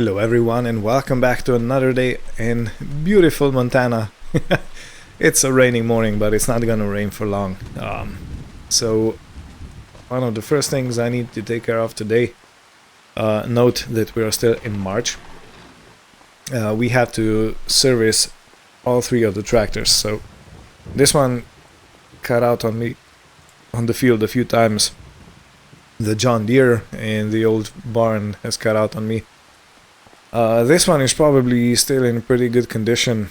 Hello everyone and welcome back to another day in beautiful Montana. It's a rainy morning, but it's not gonna rain for long. So one of the first things I need to take care of today, note that we are still in March. We have to service all three of the tractors. So this one cut out on me on the field a few times. The John Deere in the old barn has cut out on me. This one is probably still in pretty good condition.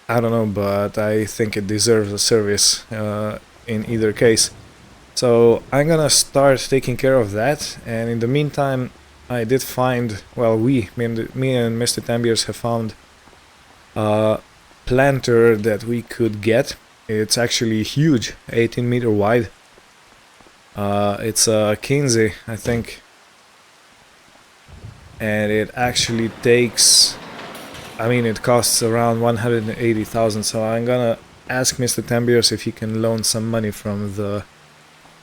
I don't know, but I think it deserves a service in either case. So I'm gonna start taking care of that, and in the meantime I did find, well, me and Mr. Tambiers have found a planter that we could get. It's actually huge, 18 meter wide. It's a Kinsey, I think. And it actually takes, it costs around 180,000, so I'm gonna ask Mr. Tambiers if he can loan some money from the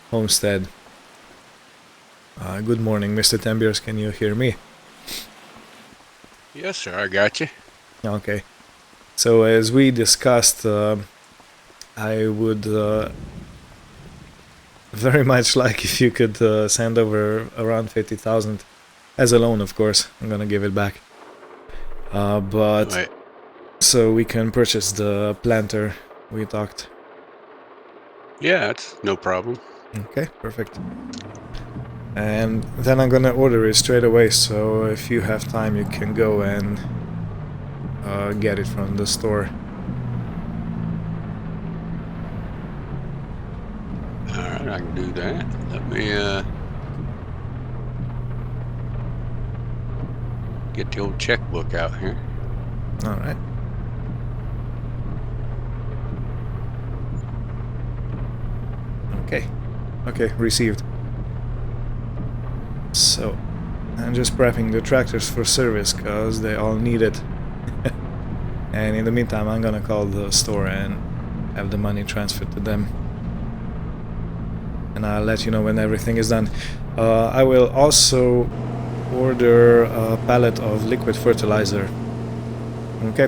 homestead. Good morning, Mr. Tambiers, can you hear me? Yes, sir, I got you. Okay. So as we discussed, I would very much like if you could send over around 50,000. As a loan, of course. I'm gonna give it back. But Wait. so we can purchase the planter we talked. Yeah, that's no problem. Okay, perfect. And then I'm gonna order it straight away, so if you have time you can go and get it from the store. Alright, I can do that. Let me get the old checkbook out here. Alright. Okay, received. So, I'm just prepping the tractors for service, cause they all need it. And in the meantime, I'm gonna call the store and have the money transferred to them. And I'll let you know when everything is done. I will also order a pallet of liquid fertilizer. Okay?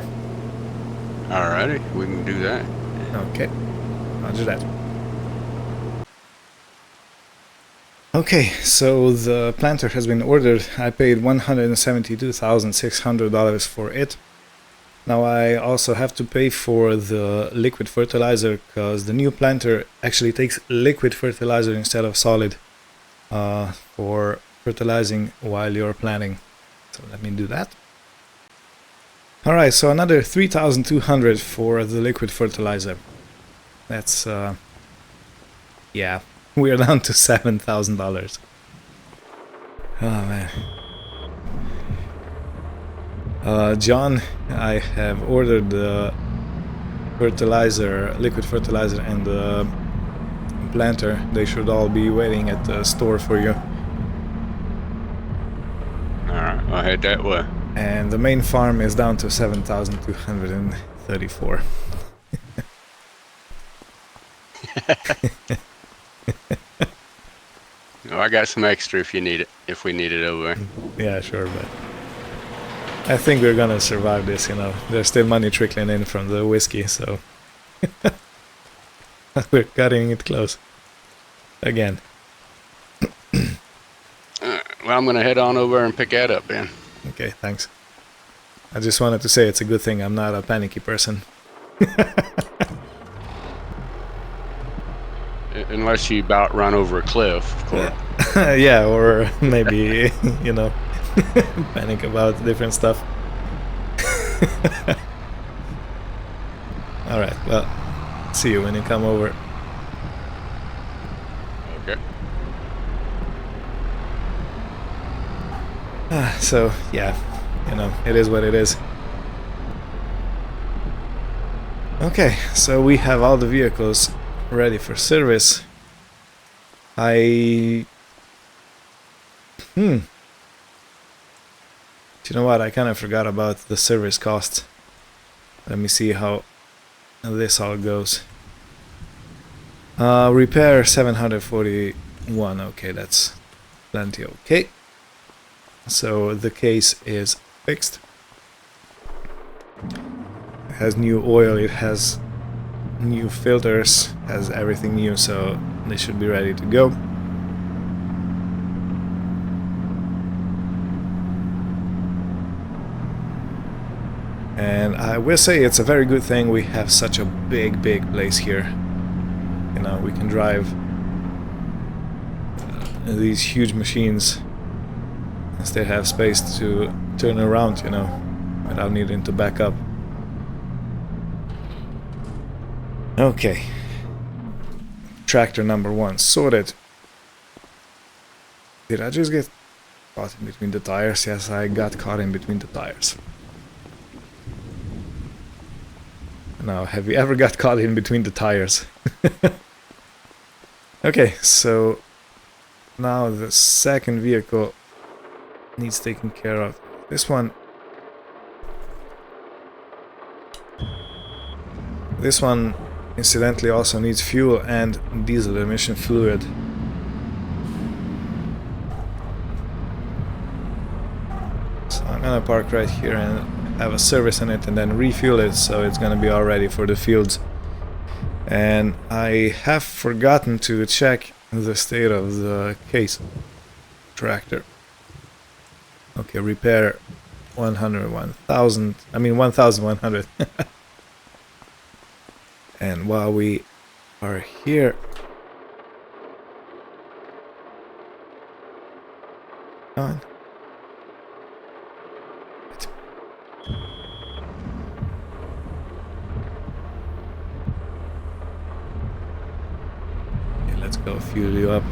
Alrighty, we can do that. Okay. Roger that. Okay, so the planter has been ordered. I paid $172,600 for it. Now I also have to pay for the liquid fertilizer, because the new planter actually takes liquid fertilizer instead of solid for fertilizing while you're planting. So let me do that. Alright, so another $3,200 for the liquid fertilizer. That's yeah, we're down to $7,000. Oh man. John, I have ordered the fertilizer, liquid fertilizer, and the planter. They should all be waiting at the store for you. Alright, I'll head that way. And the main farm is down to 7,234. Oh, I got some extra if you need it, if we need it over there. Yeah, sure, but I think we're gonna survive this, you know. There's still money trickling in from the whiskey, so we're cutting it close. Again. Well, I'm gonna head on over and pick that up then. Okay, thanks. I just wanted to say it's a good thing I'm not a panicky person. Unless you about run over a cliff, of course. Yeah, or maybe, you know, panic about different stuff. Alright, well, see you when you come over. Okay. So, yeah, you know, it is what it is. Okay, so we have all the vehicles ready for service. Do you know what? I kind of forgot about the service costs. Let me see how this all goes. Repair 741. Okay, that's plenty. Okay. So the case is fixed. It has new oil, it has new filters, has everything new, so they should be ready to go. And I will say it's a very good thing we have such a big place here. You know, we can drive these huge machines and still have space to turn around, you know, without needing to back up. Okay. Tractor number 1 sorted. Did I just get caught in between the tires? Yes, I got caught in between the tires. Now, have you ever got caught in between the tires? Okay, so now the second vehicle needs taken care of. This one incidentally also needs fuel and diesel emission fluid. So I'm gonna park right here and have a service in it and then refuel it, so it's gonna be all ready for the fields. And I have forgotten to check the state of the case tractor. Okay, repair 1,100. And while we are here, on. Okay, let's go fuel you up.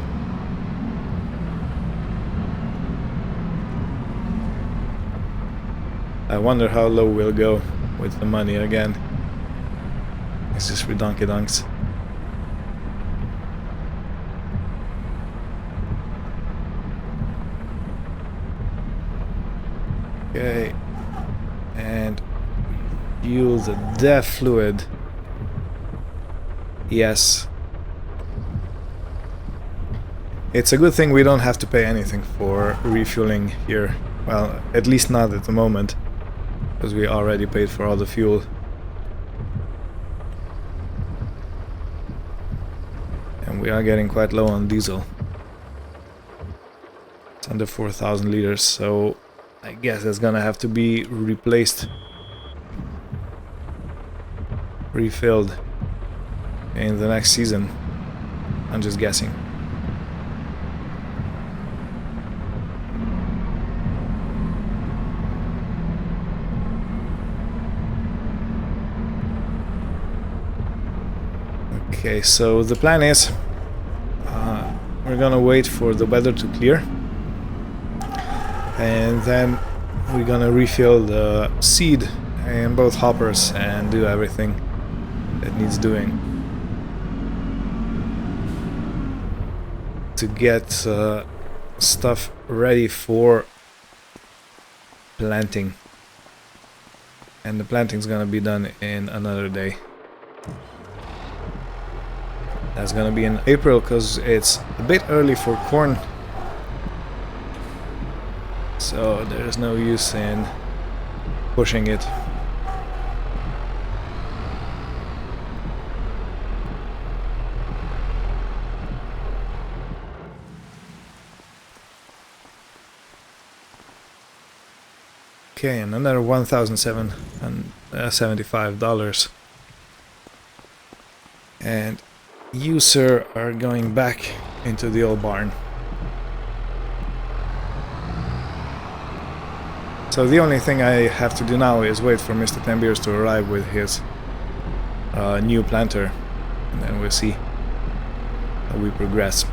I wonder how low we'll go with the money again. It's just redonky-donks. Okay, and use the DEF fluid. Yes. It's a good thing we don't have to pay anything for refueling here. Well, at least not at the moment, because we already paid for all the fuel. And we are getting quite low on diesel. It's under 4,000 liters, so I guess it's gonna have to be replaced, refilled in the next season. I'm just guessing. Okay, so the plan is we're gonna wait for the weather to clear, and then we're gonna refill the seed in both hoppers and do everything that needs doing to get stuff ready for planting. And the planting's gonna be done in another day. That's gonna be in April, because it's a bit early for corn, so there's no use in pushing it. Okay, and another $1,775. And you, sir, are going back into the old barn. So the only thing I have to do now is wait for Mr. Tembiers to arrive with his new planter, and then we'll see how we progress.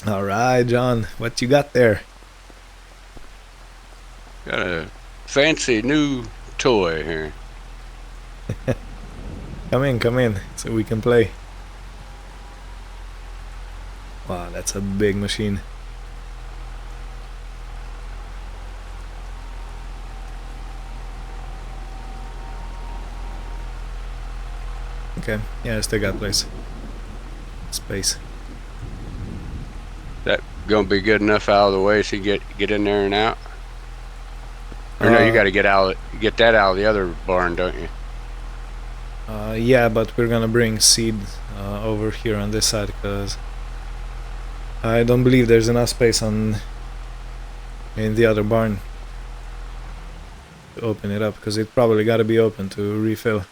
Alright, John, what you got there? Got a fancy new toy here. Come in, so we can play. Wow, that's a big machine. Okay, yeah, I still got space. That gonna be good enough out of the way so you get in there and out? Or no, you got to get that out of the other barn, don't you? Yeah, but we're gonna bring seed over here on this side because I don't believe there's enough space in the other barn to open it up, because it probably got to be open to refill.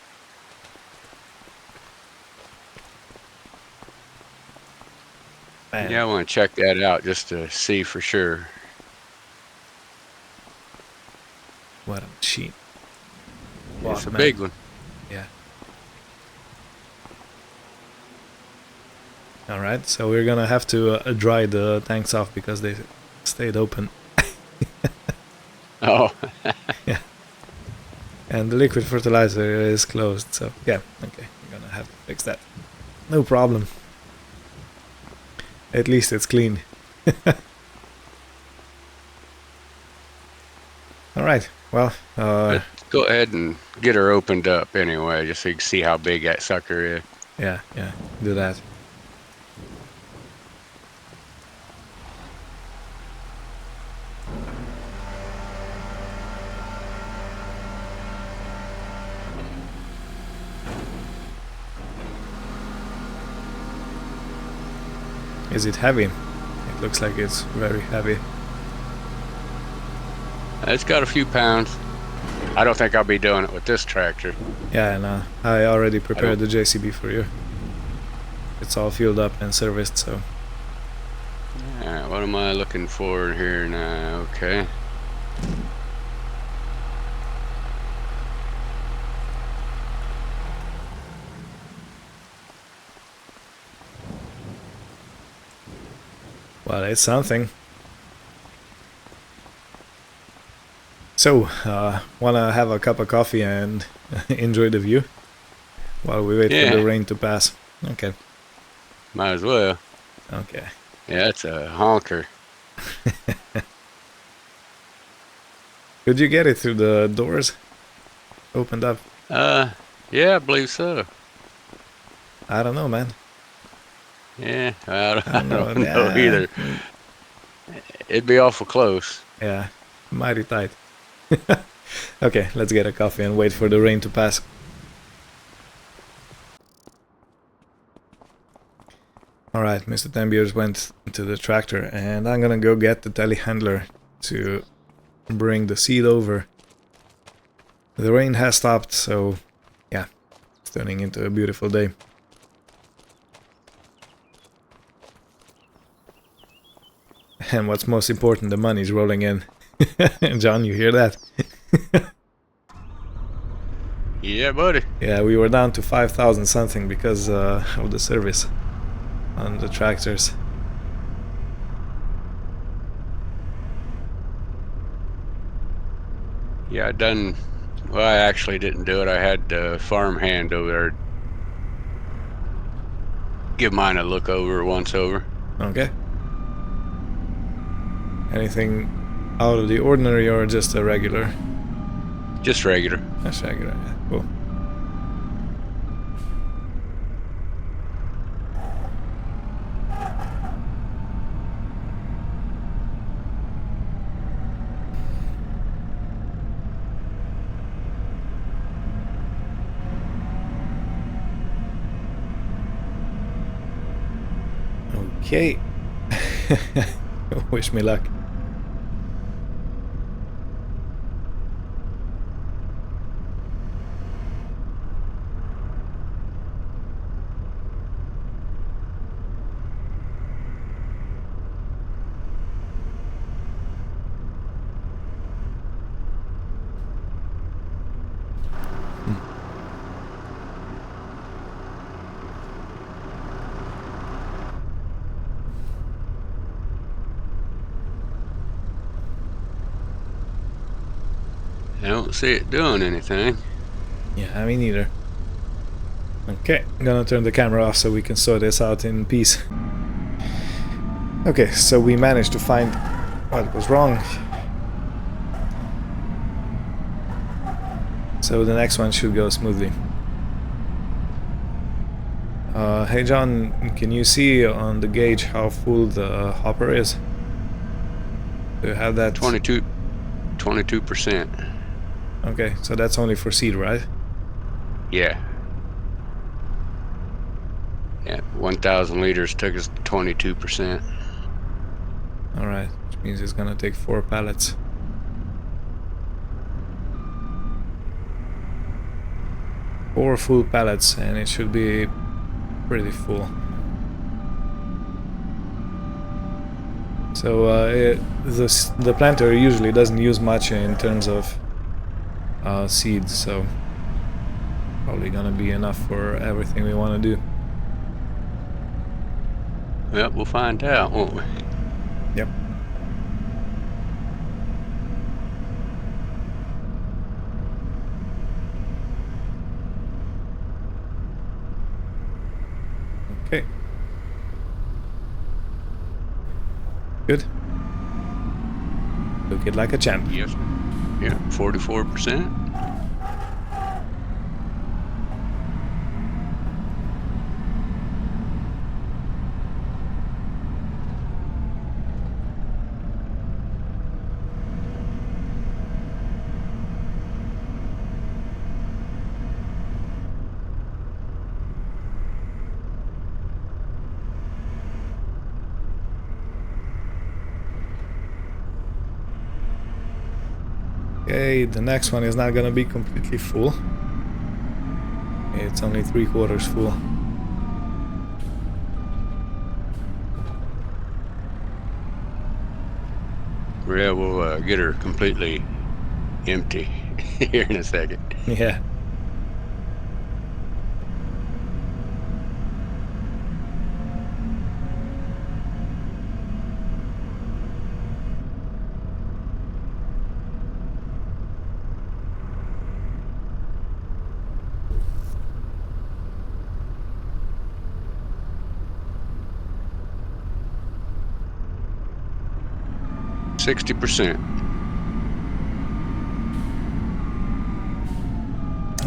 Man, Yeah, I want to check that out just to see for sure. what a machine. It's a Man. big one. Yeah. Alright, so we're gonna have to dry the tanks off because they stayed open. Oh. Yeah. And the liquid fertilizer is closed, so yeah, okay, we're gonna have to fix that. No problem. At least it's clean. Alright, well, Let's go ahead and get her opened up anyway, just so you can see how big that sucker is. yeah, do that. Is it heavy? It looks like it's very heavy. It's got a few pounds. I don't think I'll be doing it with this tractor. Yeah, no, I already prepared the JCB for you. It's all fueled up and serviced, so... Alright, what am I looking for here now? Okay. Well, it's something. So, wanna have a cup of coffee and enjoy the view while we wait for the rain to pass? Okay. Might as well. Okay. Yeah, it's a honker. Could you get it through the doors? Opened up? Yeah, I believe so. I don't know, man. Yeah, I don't know Yeah. either. It'd be awful close. Yeah, mighty tight. Okay, let's get a coffee and wait for the rain to pass. Alright, Mr. Tembiers went to the tractor, and I'm gonna go get the telehandler to bring the seed over. The rain has stopped, so yeah, it's turning into a beautiful day. And what's most important, the money's rolling in. John, you hear that? Yeah, buddy. Yeah, we were down to 5,000 something because of the service on the tractors. Yeah, well, I actually didn't do it. I had the farm hand over there give mine a look over once over. Okay. Anything out of the ordinary or just a regular? Just regular. Just regular, yeah. Cool. Okay. Wish me luck. I don't see it doing anything. Yeah, me neither. Okay, I'm gonna turn the camera off so we can sort this out in peace. Okay, so we managed to find what was wrong. So the next one should go smoothly. Hey John, can you see on the gauge how full the hopper is? Do you have that? 22%. Okay, so that's only for seed, right? Yeah. Yeah, 1,000 liters took us 22%. Alright, which means it's gonna take 4 pallets. Four full pallets, and it should be pretty full. So the planter usually doesn't use much in terms of seeds, so probably gonna be enough for everything we want to do. Well, we'll find out, won't we? Yep. Okay. Good. Took it like a champ. Yes. Yeah, 44%. Okay, the next one is not gonna be completely full. It's only 3/4 full. Yeah, we'll get her completely empty here in a second. Yeah. %60.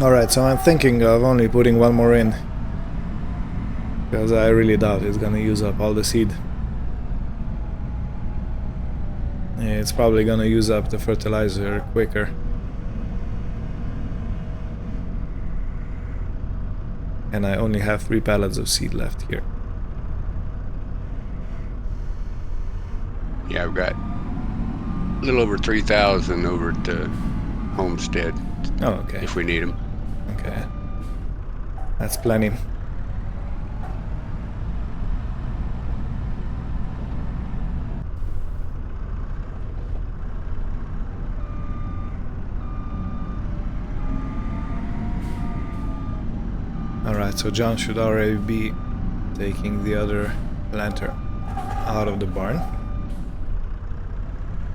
Alright, so I'm thinking of only putting one more in. Because I really doubt it's gonna use up all the seed. It's probably gonna use up the fertilizer quicker. And I only have 3 pallets of seed left here. Yeah, I've got a little over 3,000 over at the homestead. Oh, okay. If we need them. Okay. That's plenty. Alright, so John should already be taking the other planter out of the barn.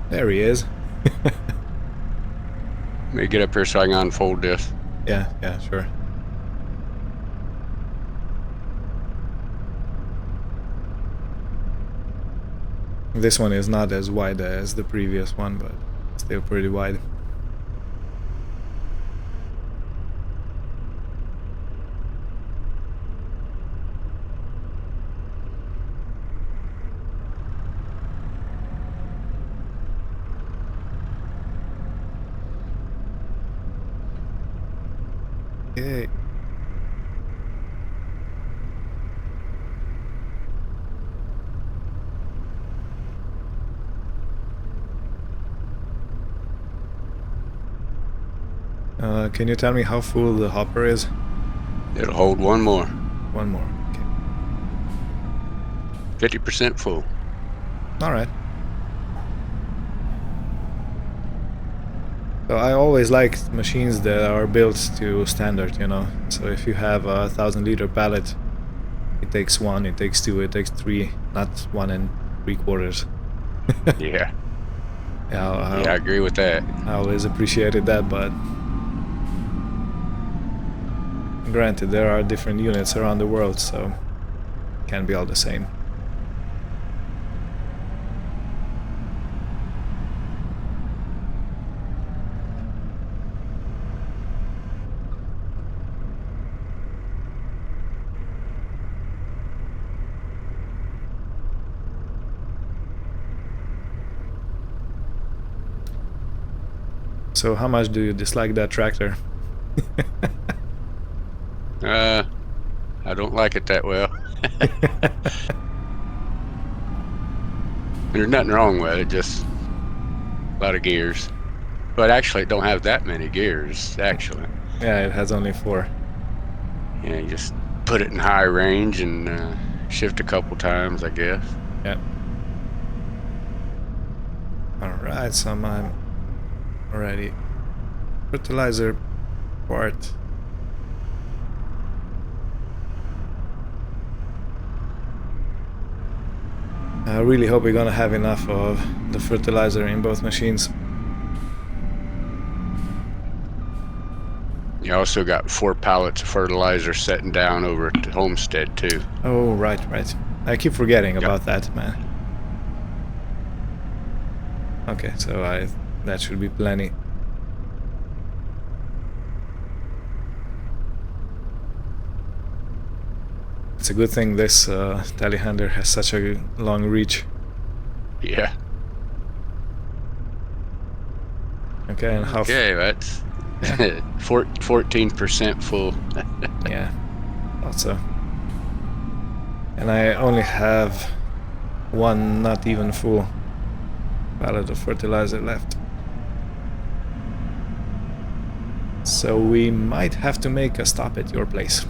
There he is. Let me get up here so I can unfold this. Yeah, sure. This one is not as wide as the previous one, but still pretty wide. Okay. Can you tell me how full the hopper is? It'll hold one more. One more. Okay. 50% full. Alright. So I always liked machines that are built to standard, you know. So if you have a 1,000-liter pallet, it takes 1, it takes 2, it takes 3, not 1 3/4. Yeah. Yeah, Yeah, I agree with that. I always appreciated that, but granted, there are different units around the world, so it can't be all the same. So how much do you dislike that tractor? I don't like it that well. There's nothing wrong with it, just a lot of gears. But actually, it don't have that many gears, actually. Yeah, it has only 4. Yeah, you just put it in high range and shift a couple times, I guess. Yeah. Alright, so I'm ready. Fertilizer part. I really hope we're gonna have enough of the fertilizer in both machines. You also got 4 pallets of fertilizer sitting down over at the homestead, too. Oh, right. I keep forgetting Yep. about that, man. Okay, so that should be plenty. It's a good thing this telehandler has such a long reach. Yeah. Okay, and how... Okay, that's Yeah. 14% full. Yeah, thought so. And I only have 1 not even full pallet of fertilizer left. So we might have to make a stop at your place.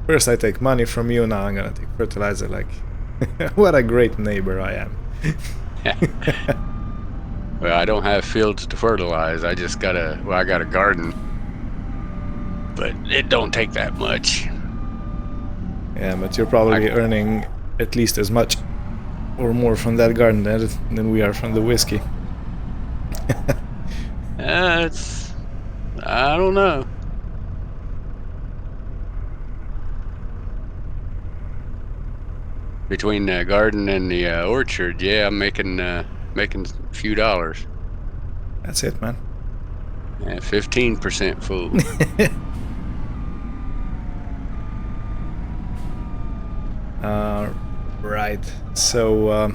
First I take money from you, now I'm gonna take fertilizer, like... What a great neighbor I am. Well, I don't have fields to fertilize. I just got I got a garden. But it don't take that much. Yeah, but you're probably earning at least as much or more from that garden than we are from the whiskey. I don't know. Between the garden and the orchard, yeah, I'm making a few dollars. That's it, man. Yeah, 15% full. Right. So,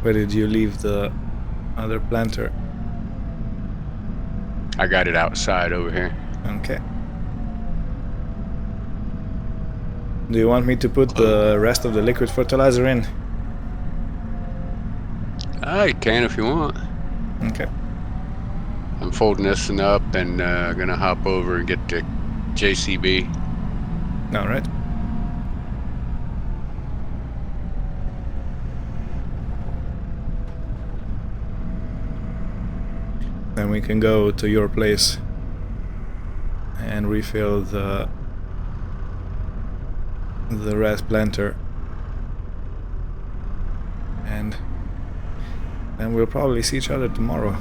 where did you leave the other planter? I got it outside over here. Okay. Do you want me to put the rest of the liquid fertilizer in? You can if you want. Okay. I'm folding this one up and gonna hop over and get the JCB. All right. Then we can go to your place and refill the res planter, and then we'll probably see each other tomorrow.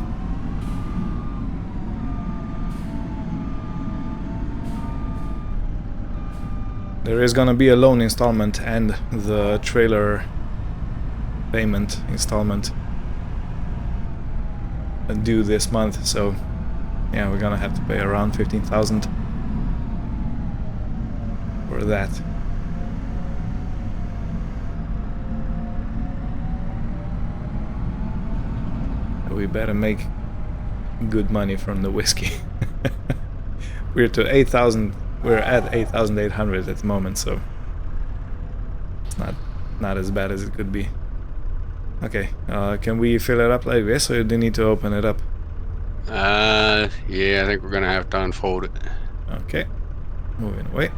There is gonna be a loan installment and the trailer payment installment due this month, so yeah, we're gonna have to pay around 15,000 for that. We better make good money from the whiskey. We're at 8,800 at the moment, so it's not as bad as it could be. Okay, can we fill it up like this, or do you need to open it up? Yeah, I think we're gonna have to unfold it. Okay, moving away.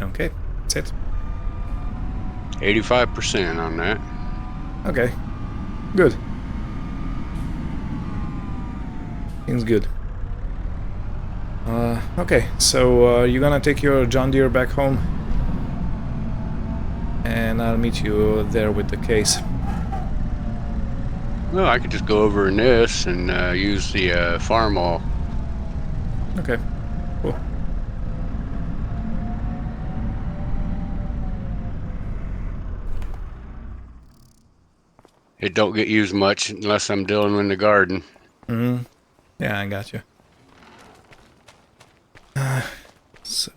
Okay, that's it. 85% on that. Okay, good. Seems good. Okay, so you're gonna take your John Deere back home, and I'll meet you there with the case. Well, I could just go over in this and use the farm all. Okay, cool. It don't get used much unless I'm dealing in the garden. Mm-hmm. Yeah, I got you. So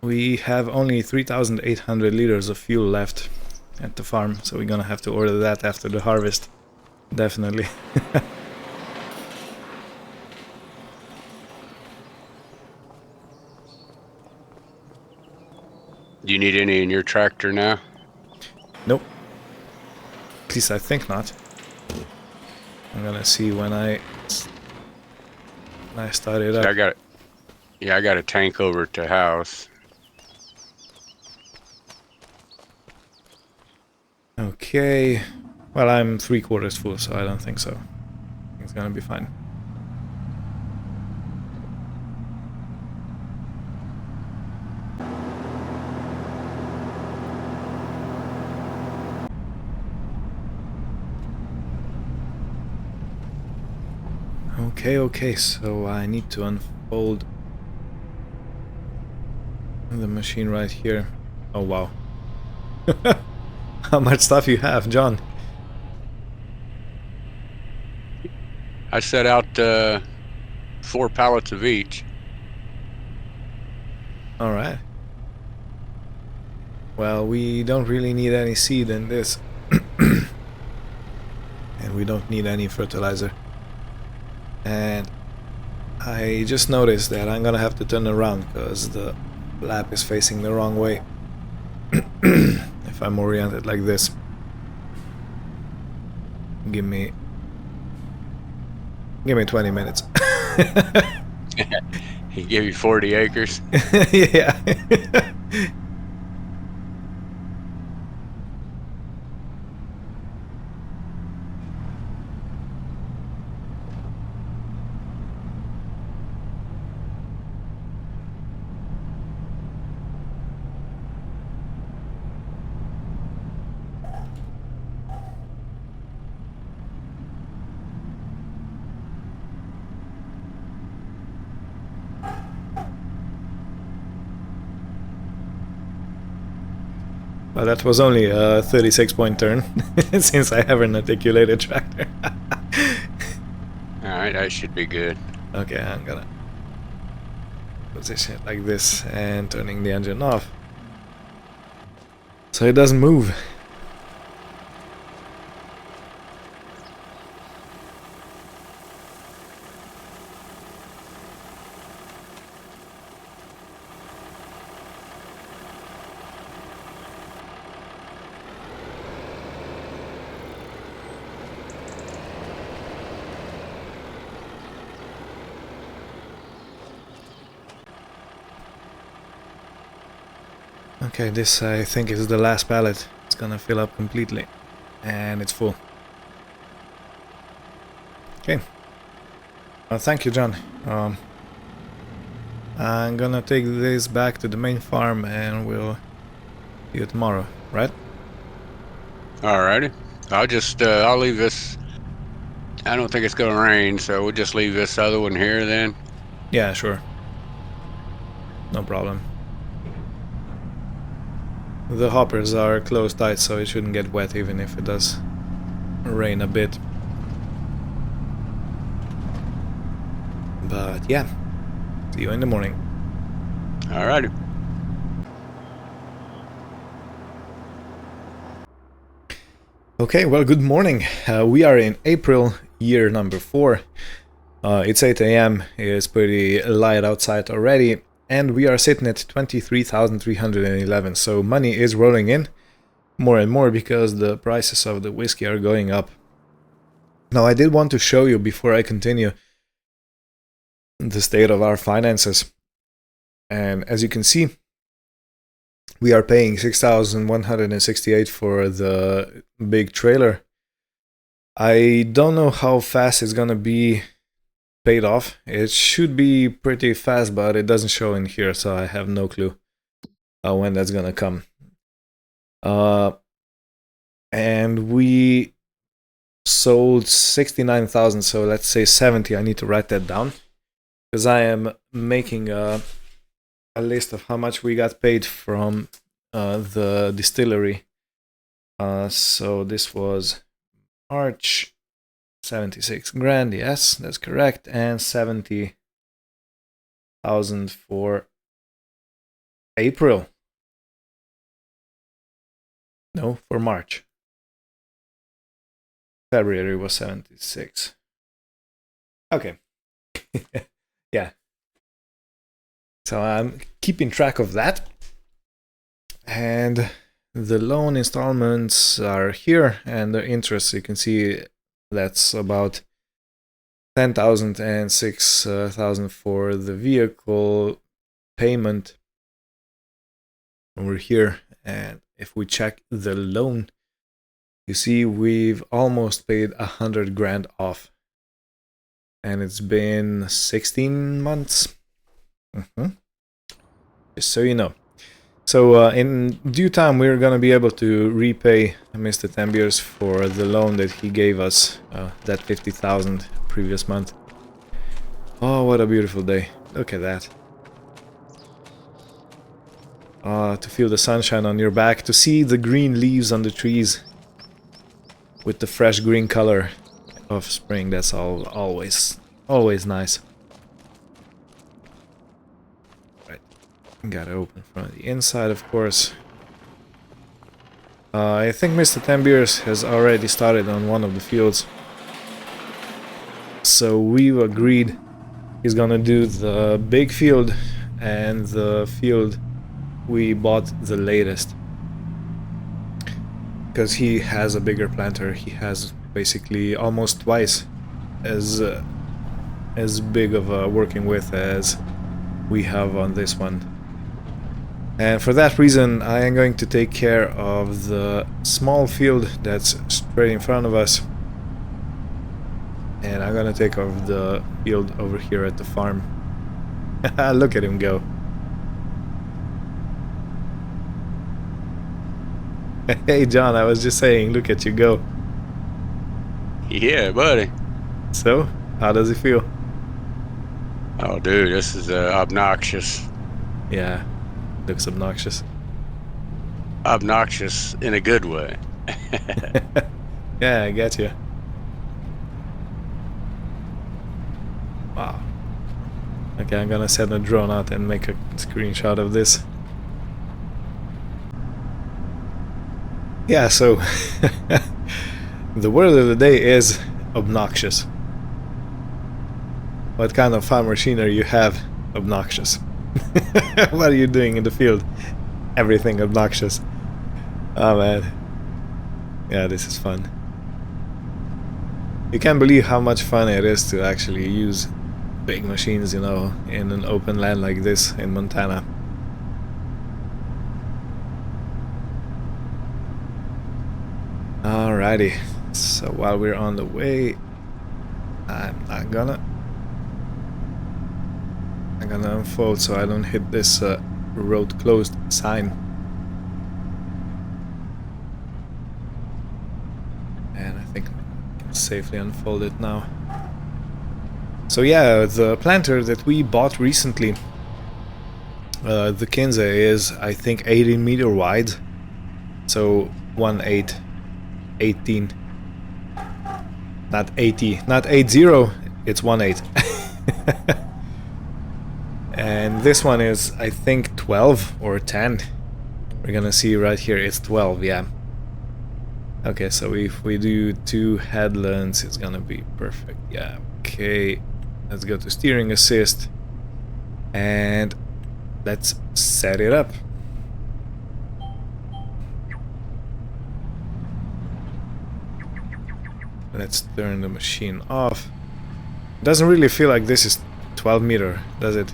we have only 3,800 liters of fuel left at the farm, so we're gonna have to order that after the harvest. Definitely. Do you need any in your tractor now? Nope. At least I think not. I'm gonna see when I start it See, up. I got a tank over at the house. Okay. Well, I'm 3/4 full, so I don't think so. It's gonna be fine. Okay, so I need to unfold the machine right here. Oh, wow. How much stuff you have, John? I set out 4 pallets of each. Alright. Well, we don't really need any seed in this. And we don't need any fertilizer. And I just noticed that I'm gonna have to turn around because the lap is facing the wrong way. If I'm oriented like this. Give me 20 minutes. He gave you 40 acres. Yeah. Well, that was only a 36-point turn, since I have an articulated tractor. Alright, that should be good. Okay, I'm gonna position it like this and turning the engine off so it doesn't move. Okay, this I think is the last pallet. It's gonna fill up completely. And it's full. Okay. Well, thank you, John. I'm gonna take this back to the main farm and we'll see you tomorrow, right? Alrighty. I'll leave this. I don't think it's gonna rain, so we'll just leave this other one here then. Yeah, sure. No problem. The hoppers are closed tight, so it shouldn't get wet even if it does rain a bit. But yeah, see you in the morning. Alrighty. Okay, well, good morning. We are in April, year number 4. It's 8 a.m. It's pretty light outside already, and we are sitting at 23,311. So money is rolling in more and more because the prices of the whiskey are going up. Now, I did want to show you before I continue the state of our finances. And as you can see, we are paying 6,168 for the big trailer I don't know how fast it's gonna be paid off. It should be pretty fast, but it doesn't show in here, so I have no clue when that's gonna come. And we sold 69,000, so let's say 70. I need to write that down because I am making a list of how much we got paid from the distillery. So this was March, 76 grand, yes, that's correct, and 70,000 for April. No, for March. February was 76. Okay. Yeah. So I'm keeping track of that. And the loan installments are here, and the interest, you can see that's about 10,000 and 6,000 for the vehicle payment over here. And if we check the loan, you see we've almost paid 100 grand off, and it's been 16 months. Just so you know. So in due time, we're gonna be able to repay Mr. Tembiers for the loan that he gave us, that 50,000 previous month. Oh, what a beautiful day! Look at that. To feel the sunshine on your back, to see the green leaves on the trees with the fresh green color of spring. That's always nice. Right, gotta open from the inside, of course. I think Mr. Tembiers has already started on one of the fields, so we've agreed he's gonna do the big field and the field we bought the latest, because he has a bigger planter. He has basically almost twice as big of a working width as we have on this one. And for that reason, I am going to take care of the small field that's straight in front of us, and I'm gonna take over the field over here at the farm. Look at him go. Hey John, I was just saying, look at you go. Yeah, buddy. So, how does it feel? Oh, dude, this is obnoxious. Yeah, looks obnoxious. Obnoxious in a good way. Yeah, I get you. Wow. Okay, I'm gonna send a drone out and make a screenshot of this. Yeah, so the word of the day is obnoxious. What kind of farm machinery you have? Obnoxious. What are you doing in the field? Everything obnoxious. Oh man. Yeah, this is fun. You can't believe how much fun it is to actually use big machines, you know, in an open land like this in Montana. Alrighty, so while we're on the way, I'm gonna unfold so I don't hit this road closed sign. And I think I can safely unfold it now. So yeah, the planter that we bought recently, the Kinsey, is I think 18 meter wide, so 1/8. 18, not 80, not 80, it's 1/8. And this one is I think 12 or 10. We're gonna see right here, it's 12, yeah. Okay, so if we do 2 headlands, it's gonna be perfect. Yeah, okay, let's go to steering assist and let's set it up. Let's turn the machine off. Doesn't really feel like this is 12 meter, does it?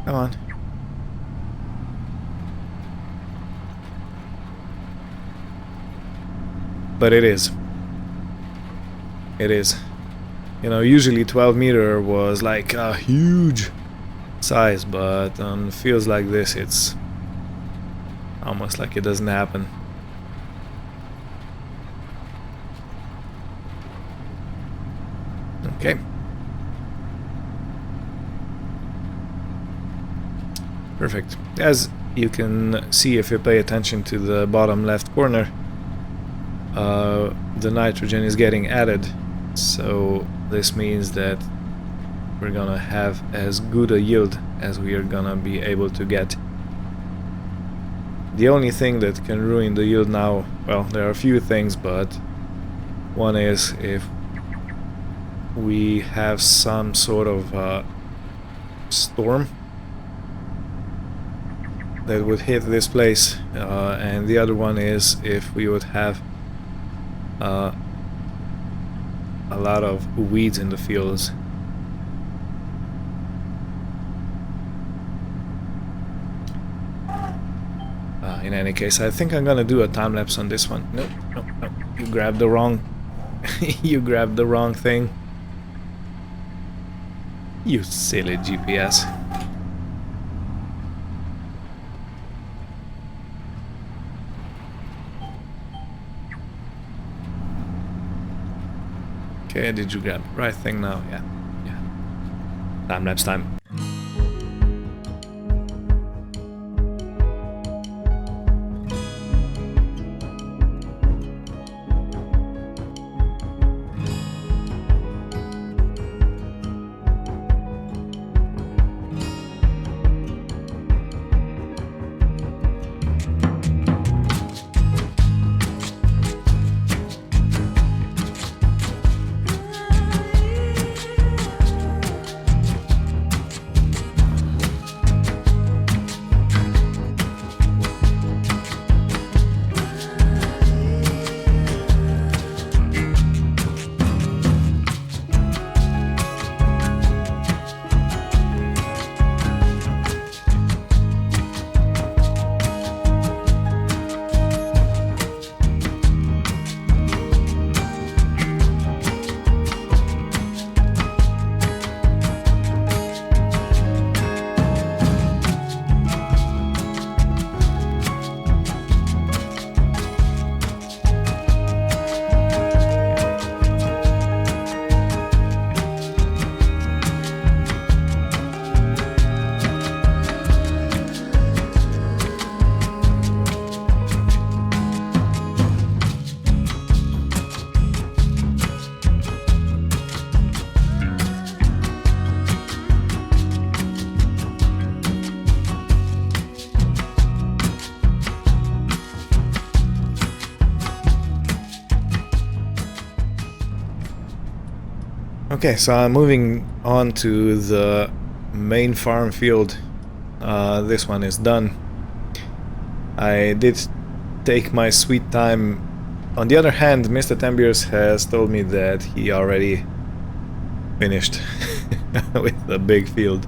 Come on. but it is. It is. You know, usually 12 meter was like a huge size, but on fields like this it's almost like it doesn't happen. Okay. Perfect. As you can see if you pay attention to the bottom left corner, the nitrogen is getting added, so this means that we're gonna have as good a yield as we are gonna be able to get. The only thing that can ruin the yield now, well, there are a few things, but one is if we have some sort of storm that would hit this place, and the other one is if we would have a lot of weeds in the fields. In any case, I think I'm gonna do a time lapse on this one. Nope, nope, nope. You grabbed the wrong you grabbed the wrong thing. You silly GPS. Okay, did you grab the right thing now? Yeah. Yeah. Time lapse time. Okay, so I'm moving on to the main farm field. This one is done. I did take my sweet time. On the other hand, Mr. Tembiers has told me that he already finished with the big field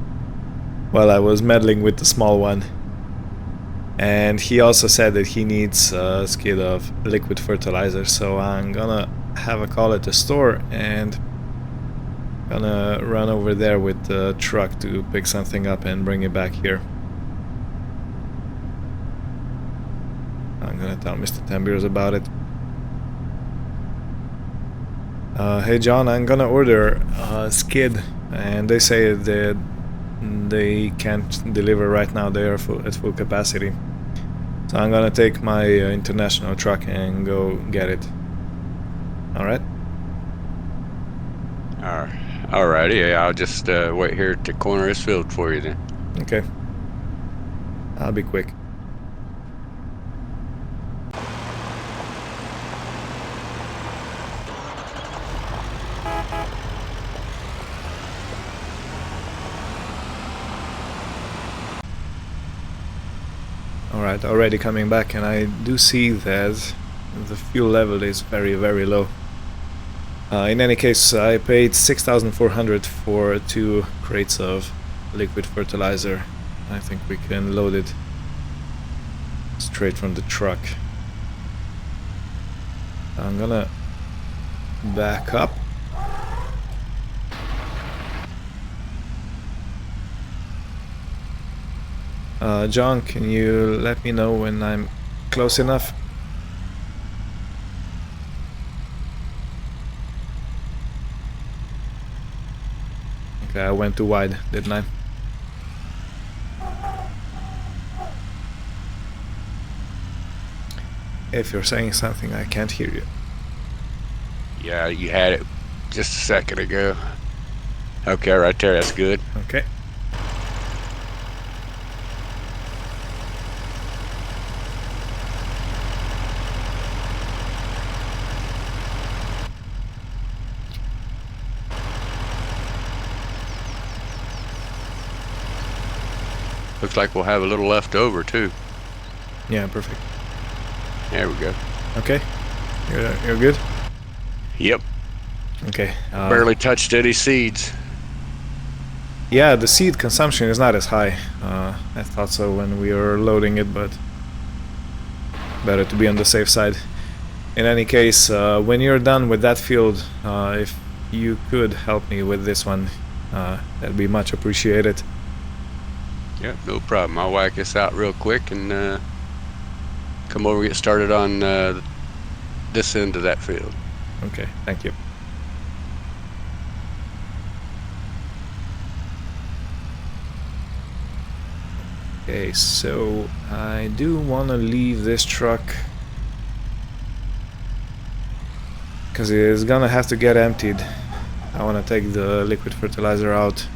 while I was meddling with the small one. And he also said that he needs a skid of liquid fertilizer, so I'm gonna have a call at the store and gonna run over there with the truck to pick something up and bring it back here. I'm gonna tell Mr. Tembiers about it. Hey John, I'm gonna order a skid, and they say that they can't deliver right now. They are at full capacity. So I'm gonna take my international truck and go get it. Alright? Alrighty, yeah, I'll just wait here at the corner of this field for you then. Okay. I'll be quick. Alright, already coming back, and I do see that the fuel level is very, very low. In any case, I paid 6,400 for 2 crates of liquid fertilizer. I think we can load it straight from the truck. I'm gonna back up. John, can you let me know when I'm close enough? Okay, I went too wide, didn't I? If you're saying something, I can't hear you. Yeah, you had it just a second ago. Okay, right there, that's good. Okay. Looks like we'll have a little left over too. Yeah, perfect. There we go. Okay. You're good? Yep. Okay. Barely touched any seeds. Yeah, the seed consumption is not as high. I thought so when we were loading it, but better to be on the safe side. In any case, when you're done with that field, if you could help me with this one, that'd be much appreciated. Yep, no problem. I'll whack this out real quick and come over and get started on this end of that field. Okay, thank you. Okay, so I do want to leave this truck because it is gonna have to get emptied. I want to take the liquid fertilizer out.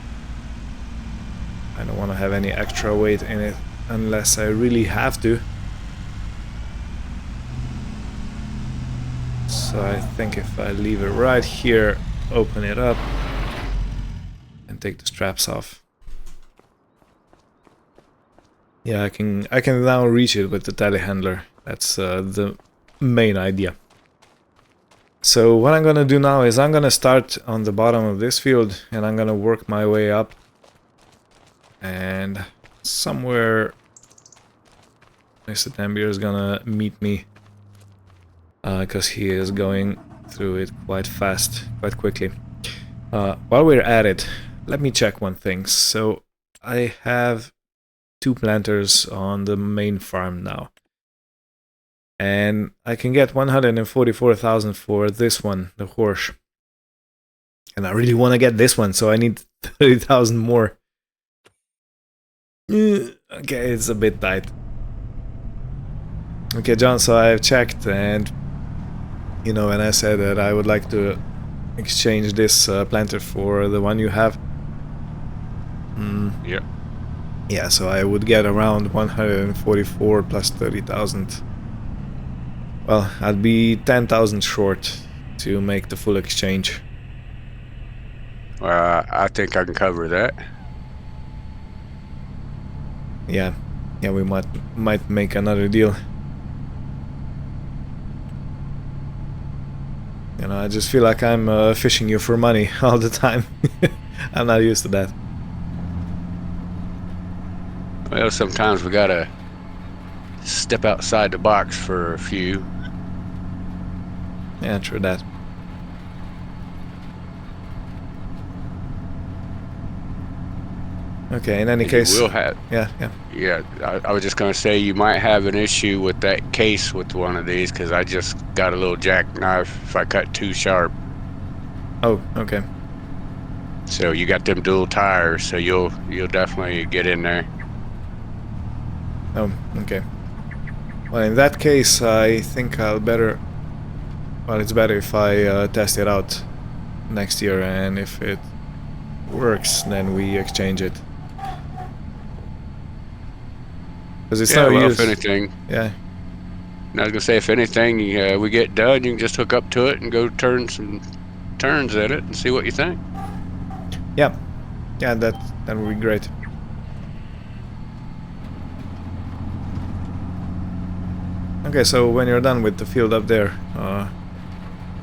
I don't want to have any extra weight in it unless I really have to. So I think if I leave it right here, open it up, and take the straps off. Yeah, I can now reach it with the telehandler. That's the main idea. So what I'm gonna do now is I'm gonna start on the bottom of this field and I'm gonna work my way up. And somewhere Mr. Tambier is gonna meet me because he is going through it quite fast, quite quickly. While we're at it, let me check one thing. So I have 2 planters on the main farm now. And I can get 144,000 for this one, the horse. And I really want to get this one, so I need 30,000 more. Okay, it's a bit tight. Okay, John, so I've checked and, you know, and I said that I would like to exchange this planter for the one you have. Yep. Yeah, so I would get around 144 plus 30,000. Well, I'd be 10,000 short to make the full exchange. I think I can cover that. Yeah, we might make another deal. You know, I just feel like I'm fishing you for money all the time. I'm not used to that. Well, sometimes we gotta step outside the box for a few. Yeah, true that. Okay, in any case... You will have... Yeah. Yeah, I was just gonna say you might have an issue with that case with one of these because I just got a little jackknife if I cut too sharp. Oh, okay. So you got them dual tires, so you'll definitely get in there. Oh, okay. Well, in that case, I think I'll better... Well, it's better if I test it out next year, and if it works, then we exchange it. Because it's no use. If anything... Yeah. I was gonna say, if anything, we get done, you can just hook up to it and go turn some turns in it and see what you think. Yeah, that would be great. Okay, so when you're done with the field up there,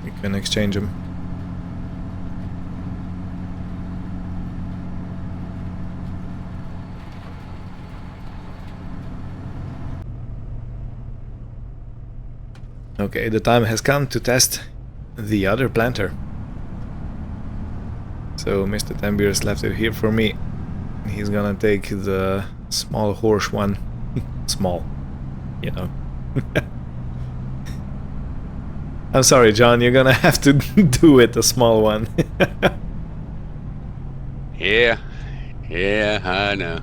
you can exchange them. Okay, the time has come to test the other planter. So Mr. Tembiers left it here for me. He's gonna take the small horse one. Small, you know. I'm sorry, John, you're gonna have to do it, the small one. Yeah, I know.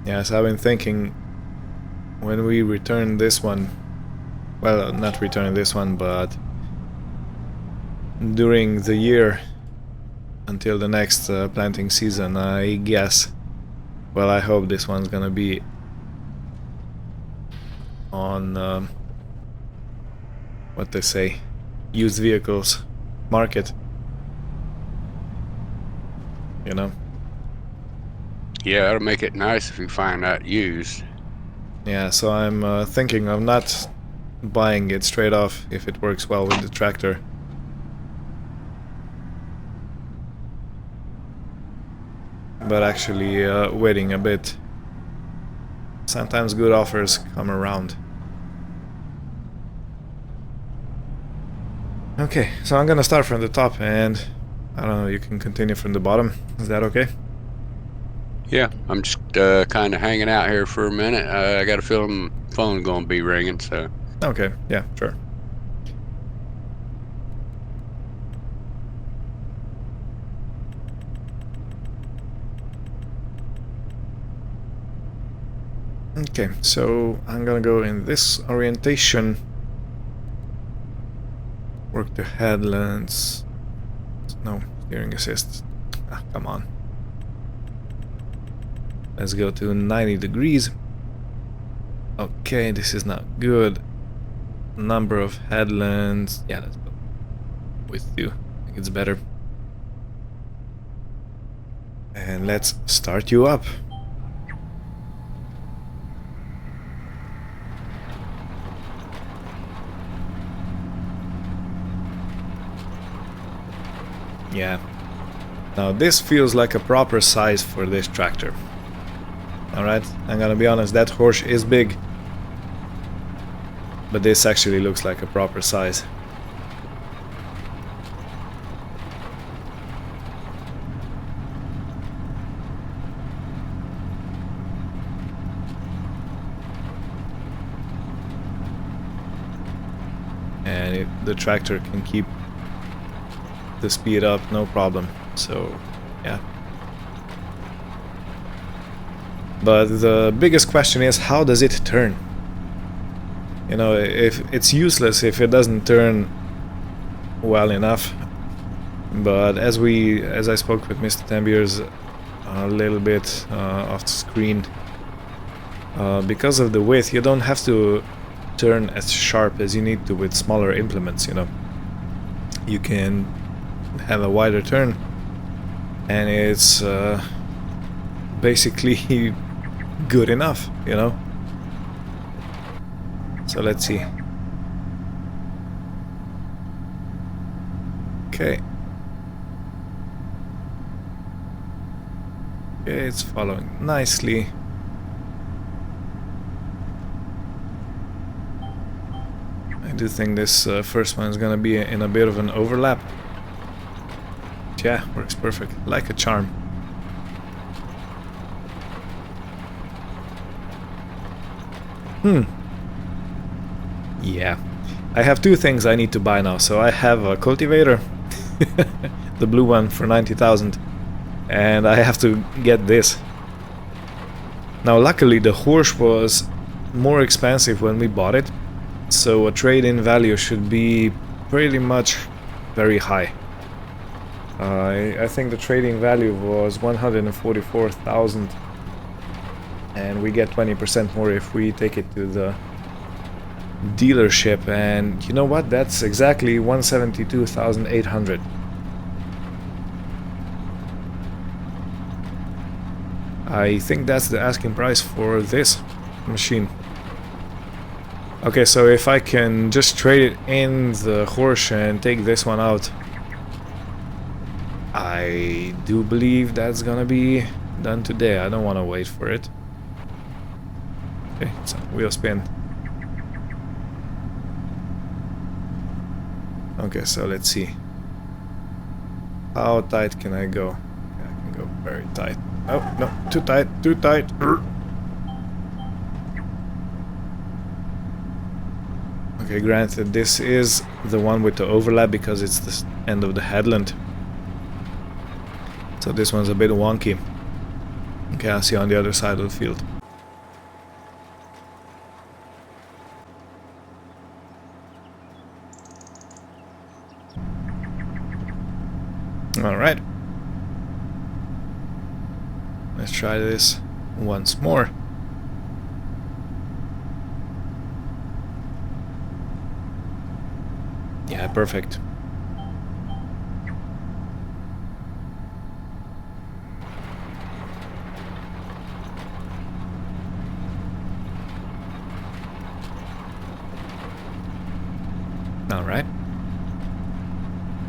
Yes, I've been thinking when we return this one, well, not return this one, but during the year until the next planting season, I guess, well, I hope this one's gonna be on what they say, used vehicles market, you know. Yeah, that'll make it nice if you find that used. Yeah, so I'm thinking of not buying it straight off if it works well with the tractor. But actually waiting a bit. Sometimes good offers come around. Okay, so I'm gonna start from the top and I don't know, you can continue from the bottom. Is that okay? Yeah, I'm just kind of hanging out here for a minute. I got a feeling the phone's gonna be ringing, so. Okay, yeah, sure. Okay, so I'm gonna go in this orientation. Work the headlands. No, steering assist. Ah, come on. Let's go to 90 degrees. Okay, this is not good. Number of headlands. Yeah, let's go with you. I think it's better. And let's start you up. Yeah. Now this feels like a proper size for this tractor. Alright, I'm gonna be honest, that horse is big. But this actually looks like a proper size. And the tractor can keep the speed up, no problem. So, yeah. But the biggest question is, how does it turn? You know, if it's useless if it doesn't turn well enough. But as I spoke with Mr. Tembiers a little bit off the screen, because of the width, you don't have to turn as sharp as you need to with smaller implements, you know. You can have a wider turn, and it's basically good enough, you know. So let's see. Okay. Okay, it's following nicely. I do think this first one is gonna be in a bit of an overlap. Yeah, works perfect, like a charm. Yeah, I have two things I need to buy now. So I have a cultivator, the blue one for 90,000, and I have to get this. Now luckily the horse was more expensive when we bought it, so a trade-in value should be pretty much very high. I think the trading value was 144,000, and we get 20% more if we take it to the dealership, and you know what, that's exactly 172,800. I think that's the asking price for this machine. Okay, so if I can just trade it in the horse and take this one out, I do believe that's gonna be done today. I don't want to wait for it. Okay, so wheel spin. Okay, so let's see. How tight can I go? Yeah, I can go very tight. Oh, no, too tight, too tight. Okay, granted, this is the one with the overlap because it's the end of the headland. So this one's a bit wonky. Okay, I'll see you on the other side of the field. Alright. Let's try this once more. Yeah, perfect. Alright.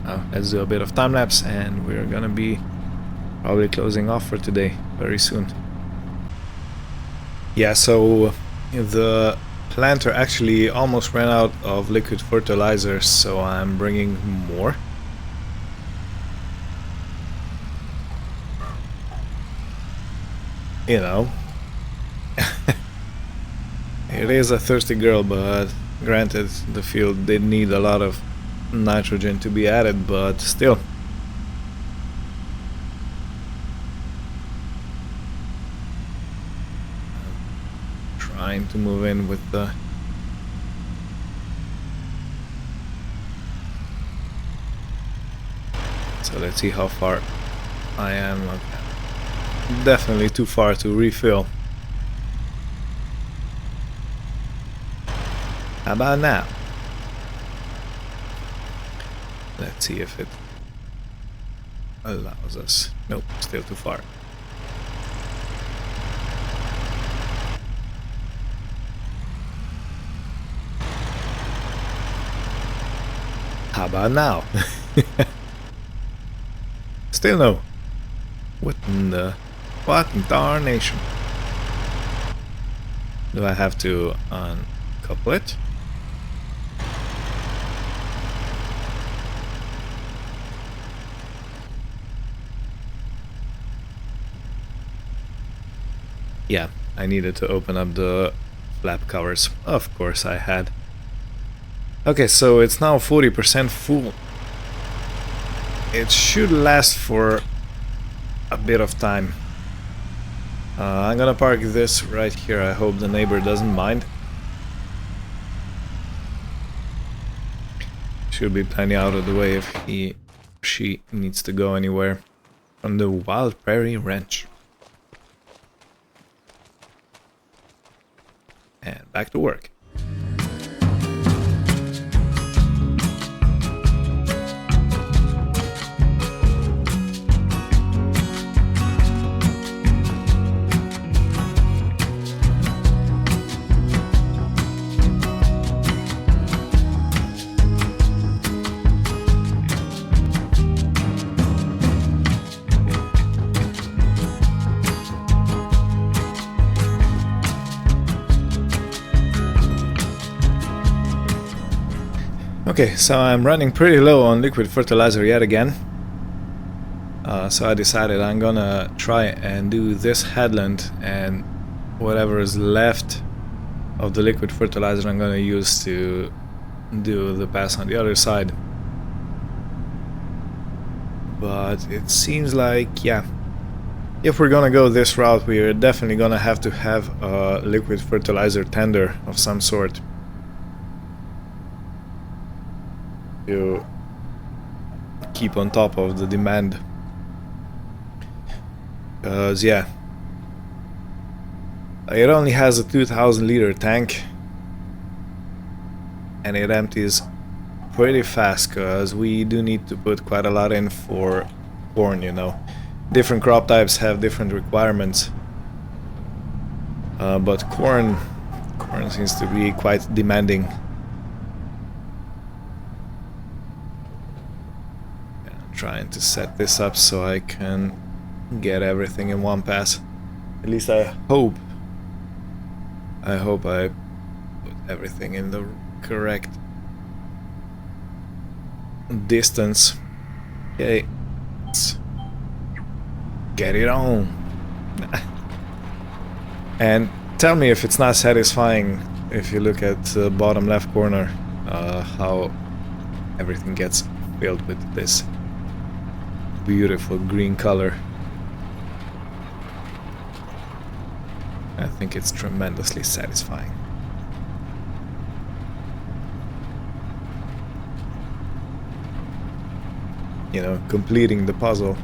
Now let's do a bit of time lapse and we're gonna be probably closing off for today very soon. Yeah, so the planter actually almost ran out of liquid fertilizer, so I'm bringing more. You know, it is a thirsty girl, but granted the field did need a lot of nitrogen to be added, but still. Trying to move in with the so let's see how far I am. Okay. Definitely too far to refill. How about now? Let's see if it allows us. Nope, still too far. How about now? Still no. What in the fucking darnation? Do I have to uncouple it? Yeah, I needed to open up the flap covers. Of course I had. Okay, so it's now 40% full. It should last for a bit of time. I'm gonna park this right here. I hope the neighbor doesn't mind. Should be plenty out of the way if he or she needs to go anywhere from the Wild Prairie Ranch. And back to work. Okay, so I'm running pretty low on liquid fertilizer yet again. So I decided I'm gonna try and do this headland, and whatever is left of the liquid fertilizer I'm gonna use to do the pass on the other side. But it seems like, yeah, if we're gonna go this route, we're definitely gonna have to have a liquid fertilizer tender of some sort to keep on top of the demand. Because, yeah, it only has a 2000 liter tank and it empties pretty fast, because we do need to put quite a lot in for corn, you know. Different crop types have different requirements. But corn seems to be quite demanding. I'm trying to set this up so I can get everything in one pass. At least I hope. I hope I put everything in the correct distance. Okay, let's get it on. And tell me if it's not satisfying if you look at the bottom left corner, how everything gets filled with this beautiful green color. I think it's tremendously satisfying. You know, completing the puzzle.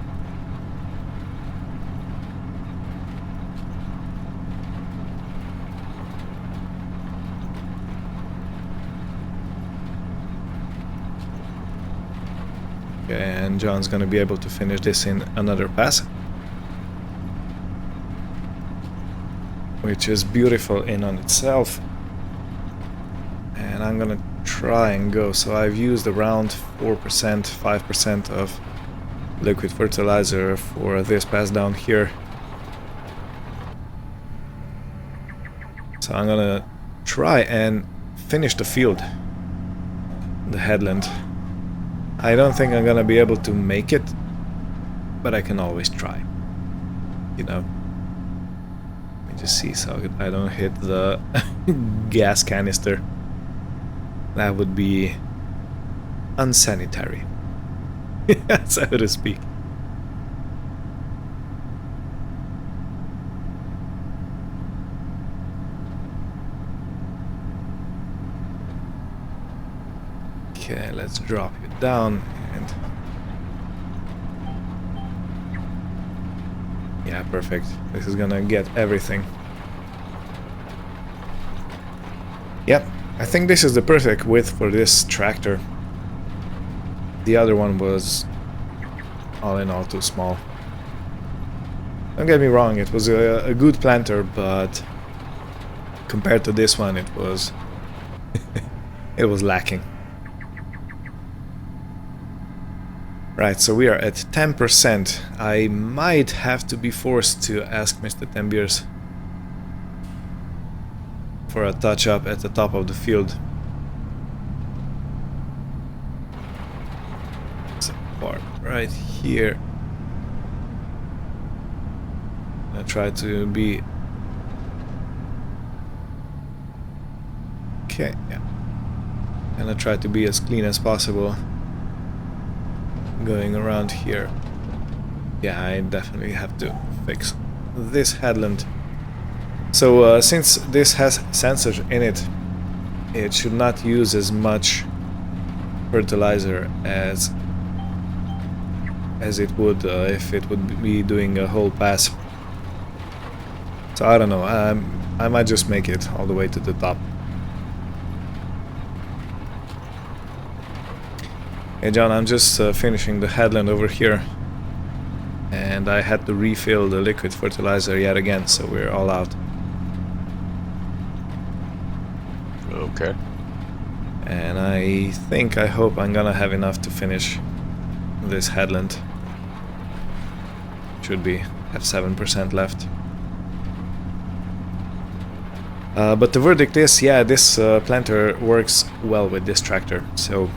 Okay, and John's gonna be able to finish this in another pass, which is beautiful in on itself. And I'm gonna try and go. So I've used around 4%, 5% of liquid fertilizer for this pass down here. So I'm gonna try and finish the field, the headland. I don't think I'm gonna be able to make it, but I can always try, you know. Let me just see so I don't hit the gas canister. That would be unsanitary, so to speak. Okay, let's drop you down and... yeah, perfect. This is gonna get everything. Yep, I think this is the perfect width for this tractor. The other one was all in all too small. Don't get me wrong, it was a good planter, but compared to this one it was it was lacking. Right, so we are at 10%. I might have to be forced to ask Mr. Tembiers for a touch-up at the top of the field. It's a part right here. I try to be... okay, yeah. And I try to be as clean as possible going around here. Yeah, I definitely have to fix this headland. So since this has sensors in it, it should not use as much fertilizer as it would if it would be doing a whole pass. So I don't know, I might just make it all the way to the top. Hey John, I'm just finishing the headland over here, and I had to refill the liquid fertilizer yet again, so we're all out. Okay. And I hope I'm gonna have enough to finish this headland. Should be have 7% left. But the verdict is, yeah, this planter works well with this tractor. So,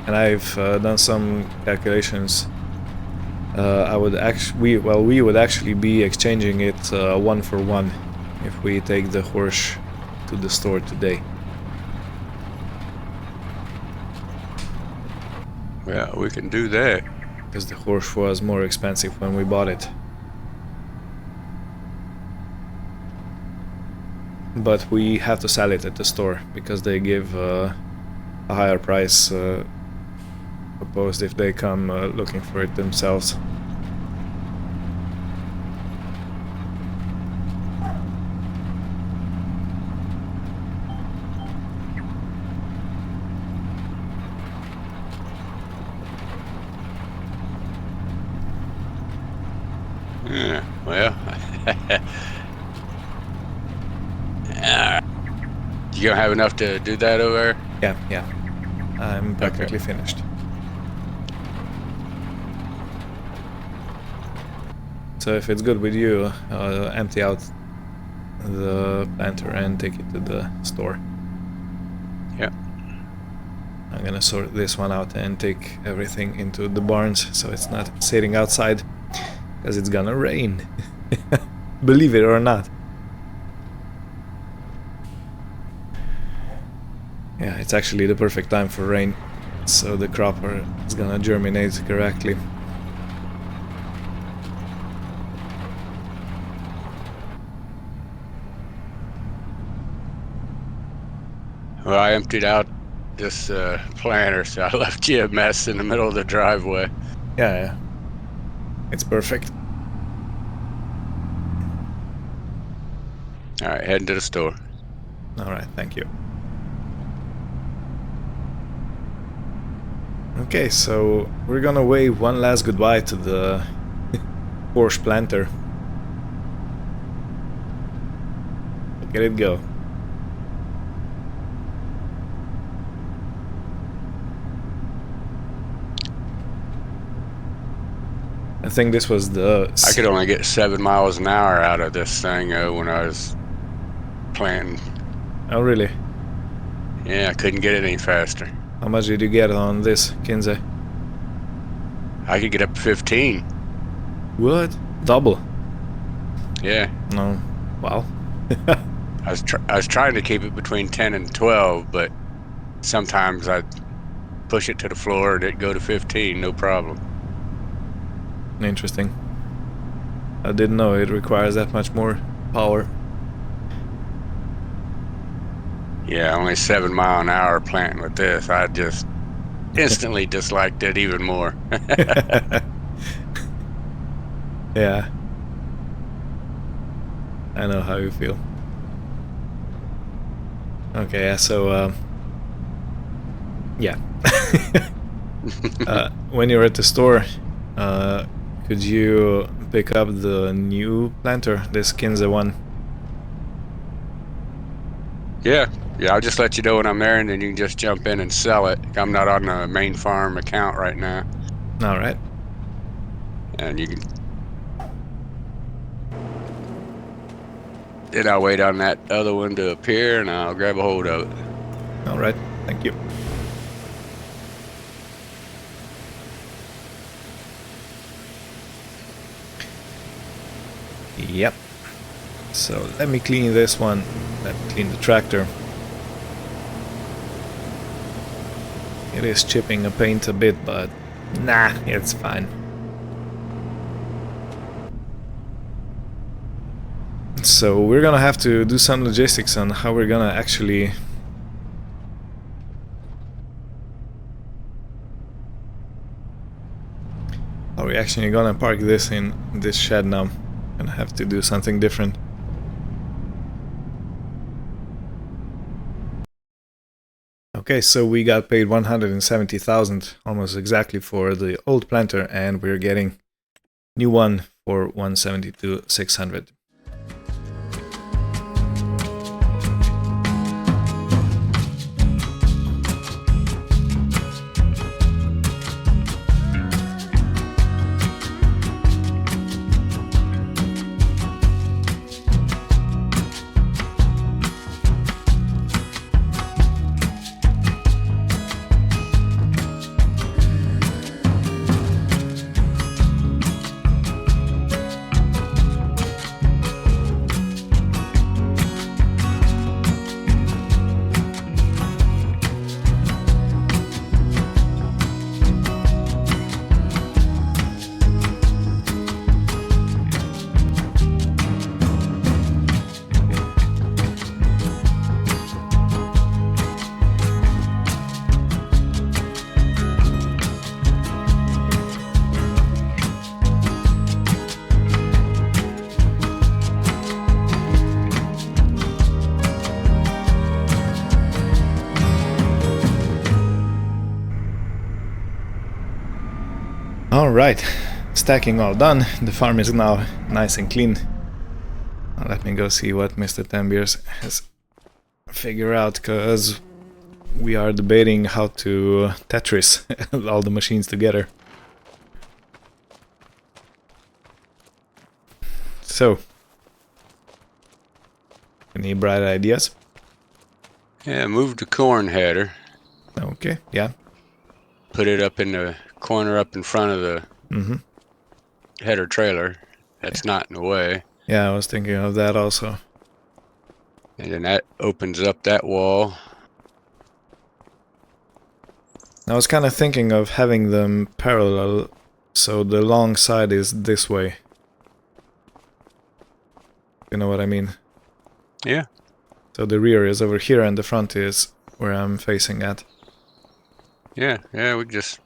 and I've done some calculations. We would actually be exchanging it 1 for 1 if we take the horse to the store today. Yeah, we can do that. Because the horse was more expensive when we bought it. But we have to sell it at the store because they give a higher price proposed if they come looking for it themselves. Yeah, well, You don't have enough to do that over there? Yeah. I'm practically finished. So if it's good with you, I'll empty out the planter and take it to the store. Yeah. I'm gonna sort this one out and take everything into the barns so it's not sitting outside, because it's gonna rain. Believe it or not. Yeah, it's actually the perfect time for rain, so the crop is gonna germinate correctly. Well, I emptied out this planter, so I left you a mess in the middle of the driveway. Yeah. It's perfect. All right, heading to the store. Alright, thank you. Okay, so we're gonna wave one last goodbye to the Porsche planter. Look at it go. I think this was the... I could only get 7 miles an hour out of this thing when I was planting. Oh, really? Yeah, I couldn't get it any faster. How much did you get on this, Kinsey? I could get up to 15. What? Double? Yeah. No. Wow. I was trying to keep it between 10 and 12, but sometimes I'd push it to the floor and it'd go to 15, no problem. Interesting. I didn't know it requires that much more power. Yeah, only 7 mile an hour planting with this. I just instantly disliked it even more. Yeah. I know how you feel. Okay, so yeah. When you're at the store, could you pick up the new planter, this Kinza one? Yeah, I'll just let you know when I'm there, and then you can just jump in and sell it. I'm not on the main farm account right now. Alright. And you can... Then I'll wait on that other one to appear, and I'll grab a hold of it. Alright, thank you. Yep. So let me clean this one. Let me clean the tractor. It is chipping a paint a bit, but nah, it's fine. So we're gonna have to do some logistics on how we're gonna actually... Are we actually gonna park this in this shed now? Gonna have to do something different. Okay, so we got paid 170,000 almost exactly for the old planter, and we're getting new one for 172,600. Alright, stacking all done. The farm is now nice and clean. Now let me go see what Mr. Ten Beers has figure out, because we are debating how to Tetris all the machines together. So, any bright ideas? Yeah, move the corn header. Okay, yeah. Put it up in the corner up in front of the Mm-hmm. header trailer. That's not in the way. Yeah, I was thinking of that also. And then that opens up that wall. I was kind of thinking of having them parallel, so the long side is this way. You know what I mean? Yeah. So the rear is over here and the front is where I'm facing at. Yeah, we just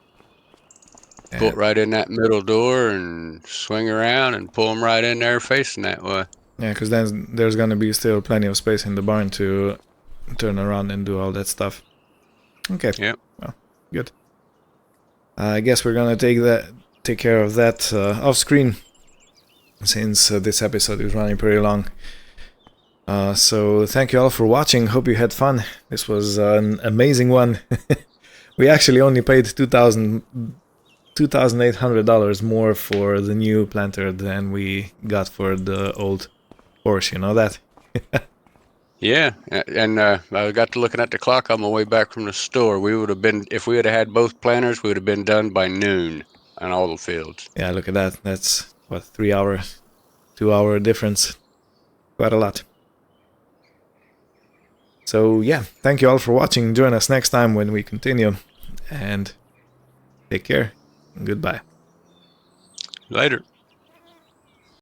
Yeah, bolt right in that middle door and swing around and pull them right in there facing that way. yeah, because then there's gonna be still plenty of space in the barn to turn around and do all that stuff. Okay. Yep. Well, good. I guess we're gonna take care of that off screen, since this episode is running pretty long. So thank you all for watching. Hope you had fun. This was an amazing one. We actually only paid $2,800 more for the new planter than we got for the old Porsche. You know that? Yeah, and I got to looking at the clock on my way back from the store. We would have been, if we had had both planters, we would have been done by noon on all the fields. Yeah, look at that. That's what, 3 hours, 2 hour difference. Quite a lot. So yeah, thank you all for watching. Join us next time when we continue. And take care. Goodbye. Later.